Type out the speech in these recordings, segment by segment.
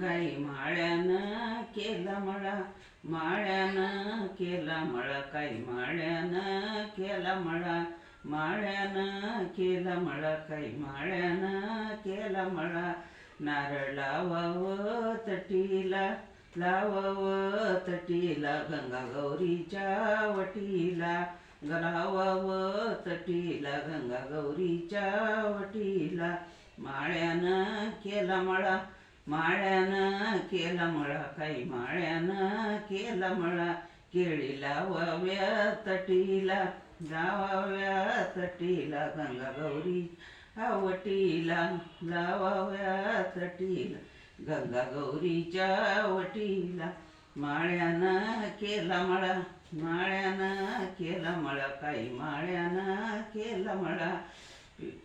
काही माळ्यानं केला मळा, माळ्यानं केला मळा, काही माळ्यानं केला मळा, माळ्यानं केला मळा, काही माळ्यानं केला मळा. नारळ लावावं तटीला, लावावं तटीला, गंगा गौरीच्या वटीला, लावावं तटीला, गंगा गौरीच्या वटीला. माळ्यानं केला मळा, माळ्यानं केला मळा, काही माळ्यानं केला मळा. केळी लावाव्या तटीला, लावाव्या तटीला, गंगा गौरी वटीला, लावाव्या तटीला, गंगा गौरीच्या वटीला. माळ्यानं केला मळा, माळ्यानं केला मळा, काही माळ्यानं केला मळा.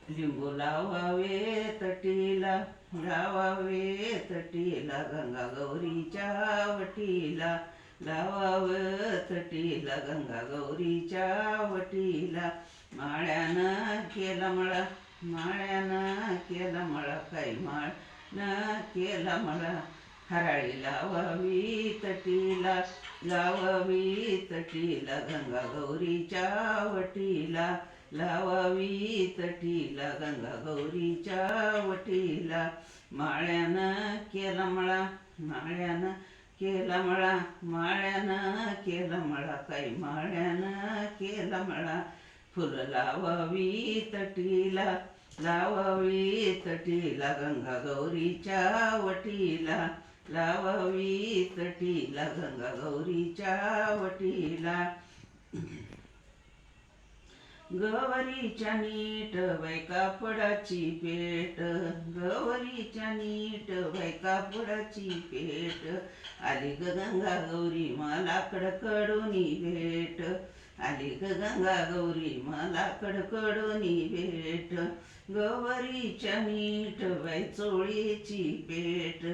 लिंबू लावावे तटीला, लावावे तटीला, गंगा गौरीच्या वटीला, लावावे तटीला, गंगा गौरीच्या वटीला. माळ्यानं केला मळा, माळ्यानं केला मळा, काही माळ्यानं केला मळा. हराळी लावावी तटीला, लावावी तटीला, गंगा गौरीच्या वटीला, लावावी तटीला, गंगा गौरीच्या वटीला. माळ्यानं केला मळा, माळ्यानं केला मळा, माळ्यानं केला मळा, काही माळ्यानं केला मळा. फुलं लावावी तटीला, लावावी तटीला, गंगा गौरीच्या वटीला, लावावी तटीला, गंगा गौरीच्या वटीला. गवरीच्या नीट बाई कापडाची पेट, गवरीच्या नीट बाई कापडाची पेट. आली ग गंगा गौरी मला कडकडूनी भेट, आली ग गंगा गौरी मला कडकडूनी भेट. गवरीच्या नीट बाई चोळीची पेट,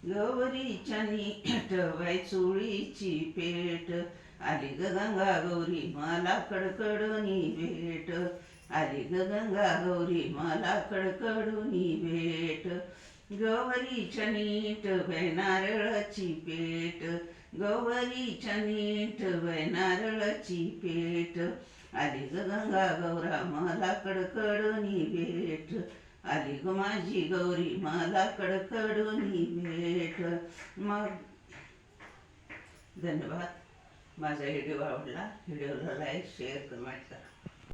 गवरीच्या नीट बाई चोळीची पेट. आली ग गंगा गौरी मला कडकडूनी भेट, आली ग गंगा गौरी मला कडकडूनी भेट. गौरीच्या नीट बाई नारळाची पेट, गौरीच्या नीट बाई नारळाची पेट. आली ग गंगा गौरा मला कडकडूनी भेट, आली ग माझी गौरी मला कडकडूनी भेट. मग धन्यवाद. माझा व्हिडिओ आवडला, व्हिडिओला लाईक शेअर कमेंट करा.